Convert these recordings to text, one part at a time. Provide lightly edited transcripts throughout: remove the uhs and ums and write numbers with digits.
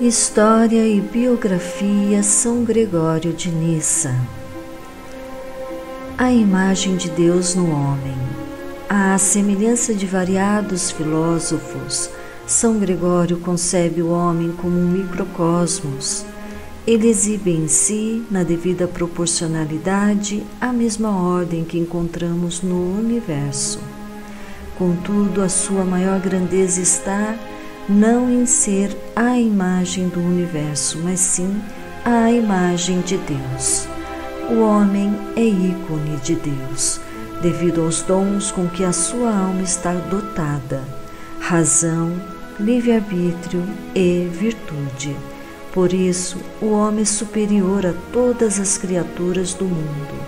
História e biografia São Gregório de Nissa. A imagem de Deus no homem. À semelhança de variados filósofos, São Gregório concebe o homem como um microcosmos. Ele exibe em si, na devida proporcionalidade, a mesma ordem que encontramos no universo. Contudo, a sua maior grandeza está não em ser a imagem do universo, mas sim a imagem de Deus. O homem é ícone de Deus, devido aos dons com que a sua alma está dotada: razão, livre-arbítrio e virtude. Por isso, o homem é superior a todas as criaturas do mundo,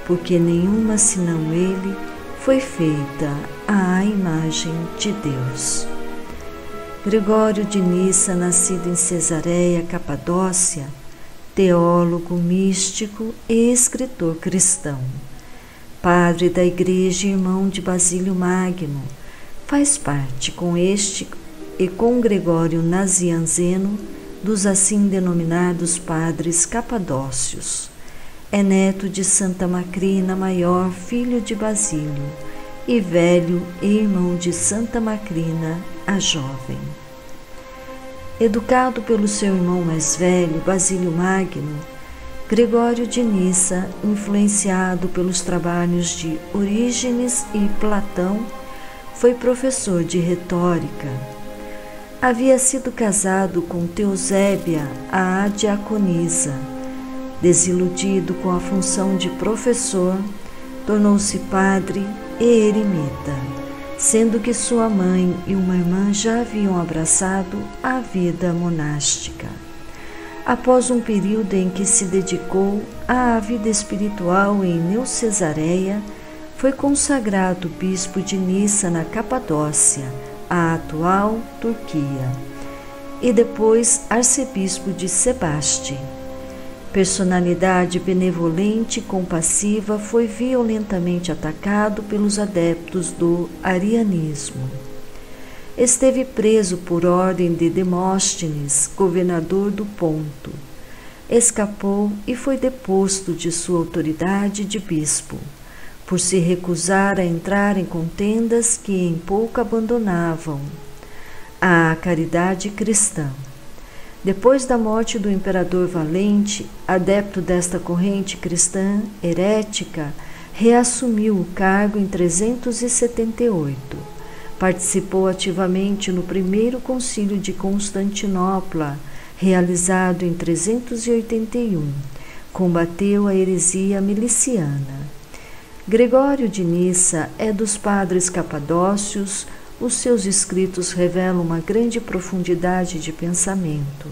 porque nenhuma senão ele foi feita à imagem de Deus. Gregório de Nissa, nascido em Cesareia, Capadócia, teólogo, místico e escritor cristão. Padre da Igreja e irmão de Basílio Magno, faz parte com este e com Gregório Nazianzeno dos assim denominados padres capadócios. É neto de Santa Macrina Maior, filho de Basílio, e velho e irmão de Santa Macrina, a jovem. Educado pelo seu irmão mais velho, Basílio Magno, Gregório de Nissa, influenciado pelos trabalhos de Orígenes e Platão, foi professor de retórica. Havia sido casado com Teosébia, a diaconisa. Desiludido com a função de professor, tornou-se padre e eremita, sendo que sua mãe e uma irmã já haviam abraçado a vida monástica. Após um período em que se dedicou à vida espiritual em Neo-Cesareia, foi consagrado bispo de Nissa, na Capadócia, a atual Turquia, e depois arcebispo de Sebaste. Personalidade benevolente e compassiva, foi violentamente atacado pelos adeptos do arianismo. Esteve preso por ordem de Demóstenes, governador do Ponto. Escapou e foi deposto de sua autoridade de bispo, por se recusar a entrar em contendas que em pouco abandonavam a caridade cristã. Depois da morte do imperador Valente, adepto desta corrente cristã herética, reassumiu o cargo em 378. Participou ativamente no primeiro concílio de Constantinopla, realizado em 381. Combateu a heresia miliciana. Gregório de Nissa é dos padres capadócios. Os seus escritos revelam uma grande profundidade de pensamento.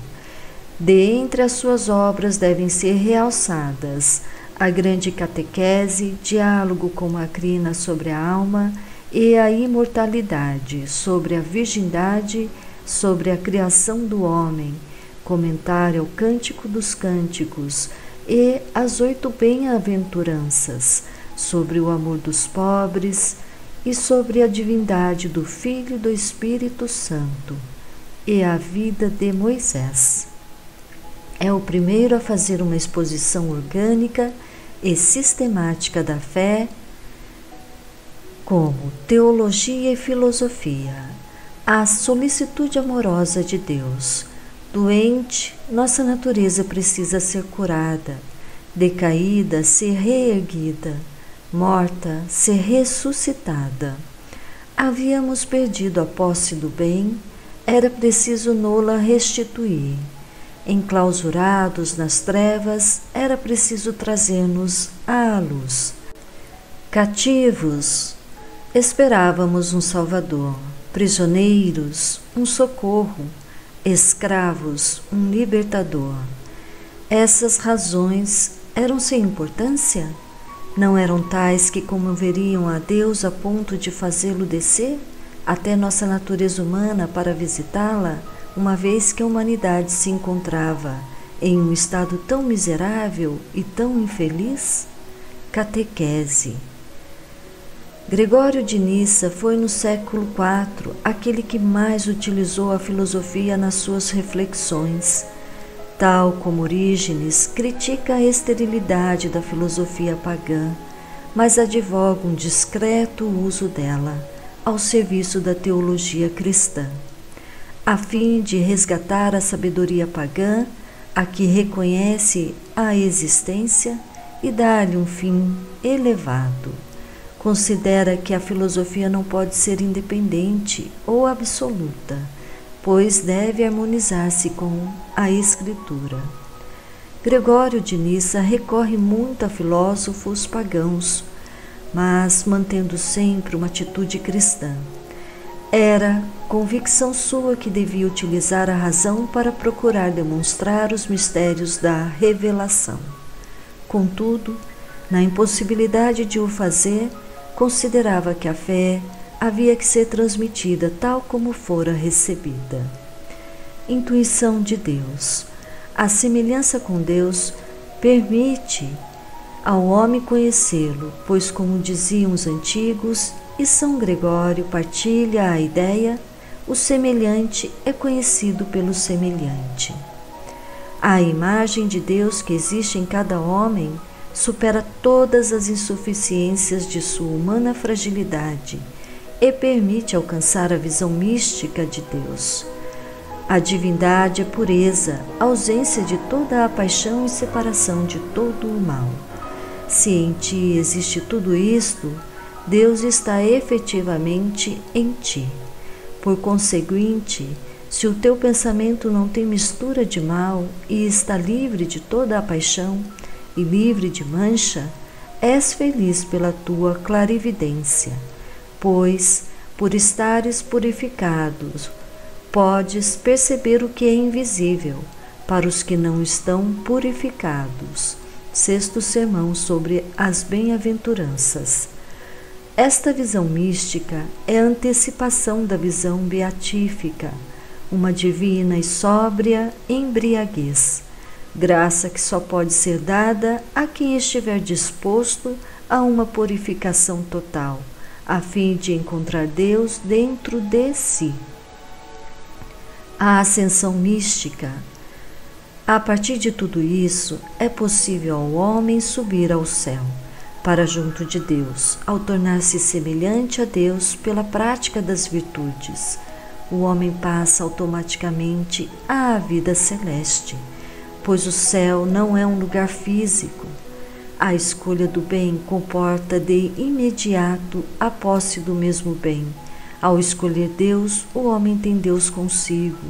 De entre as suas obras devem ser realçadas a grande catequese, diálogo com Macrina sobre a alma e a imortalidade, sobre a virgindade, sobre a criação do homem, comentário ao Cântico dos Cânticos e as 8 bem-aventuranças, sobre o amor dos pobres e sobre a divindade do Filho e do Espírito Santo, e a vida de Moisés. É o primeiro a fazer uma exposição orgânica e sistemática da fé, como teologia e filosofia, a solicitude amorosa de Deus. Doente, nossa natureza precisa ser curada, decaída, ser reerguida, morta, ser ressuscitada. Havíamos perdido a posse do bem, era preciso nola restituir. Enclausurados nas trevas, era preciso trazer-nos à luz. Cativos, esperávamos um Salvador. Prisioneiros, um socorro. Escravos, um libertador. Essas razões eram sem importância? Não eram tais que comoveriam a Deus a ponto de fazê-lo descer até nossa natureza humana para visitá-la, uma vez que a humanidade se encontrava em um estado tão miserável e tão infeliz? Catequese. Gregório de Nissa foi no século IV aquele que mais utilizou a filosofia nas suas reflexões. Tal como Orígenes, critica a esterilidade da filosofia pagã, mas advoga um discreto uso dela, ao serviço da teologia cristã, a fim de resgatar a sabedoria pagã, a que reconhece a existência, e dar-lhe um fim elevado. Considera que a filosofia não pode ser independente ou absoluta, pois deve harmonizar-se com a Escritura. Gregório de Nissa recorre muito a filósofos pagãos, mas mantendo sempre uma atitude cristã. Era convicção sua que devia utilizar a razão para procurar demonstrar os mistérios da revelação. Contudo, na impossibilidade de o fazer, considerava que a fé havia que ser transmitida tal como fora recebida. Intuição de Deus. A semelhança com Deus permite ao homem conhecê-lo, pois, como diziam os antigos, e São Gregório partilha a ideia, o semelhante é conhecido pelo semelhante. A imagem de Deus que existe em cada homem supera todas as insuficiências de sua humana fragilidade e permite alcançar a visão mística de Deus. A divindade é pureza, ausência de toda a paixão e separação de todo o mal. Se em ti existe tudo isto, Deus está efetivamente em ti. Por conseguinte, se o teu pensamento não tem mistura de mal e está livre de toda a paixão e livre de mancha, és feliz pela tua clarividência, pois, por estares purificados, podes perceber o que é invisível para os que não estão purificados. Sexto sermão sobre as bem-aventuranças. Esta visão mística é a antecipação da visão beatífica, uma divina e sóbria embriaguez, graça que só pode ser dada a quem estiver disposto a uma purificação total, a fim de encontrar Deus dentro de si. A ascensão mística. A partir de tudo isso, é possível ao homem subir ao céu, para junto de Deus, ao tornar-se semelhante a Deus pela prática das virtudes. O homem passa automaticamente à vida celeste, pois o céu não é um lugar físico. A escolha do bem comporta de imediato a posse do mesmo bem. Ao escolher Deus, o homem tem Deus consigo,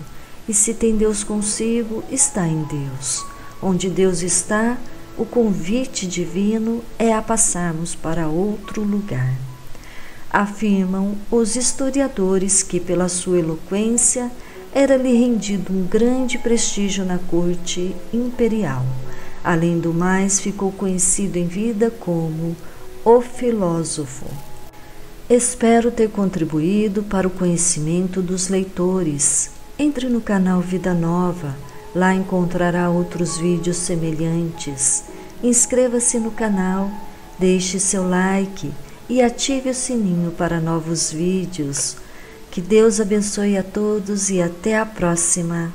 e se tem Deus consigo, está em Deus. Onde Deus está, o convite divino é a passarmos para outro lugar. Afirmam os historiadores que, pela sua eloquência, era-lhe rendido um grande prestígio na corte imperial. Além do mais, ficou conhecido em vida como o filósofo. Espero ter contribuído para o conhecimento dos leitores. Entre no canal Vida Nova, lá encontrará outros vídeos semelhantes. Inscreva-se no canal, deixe seu like e ative o sininho para novos vídeos. Que Deus abençoe a todos e até a próxima.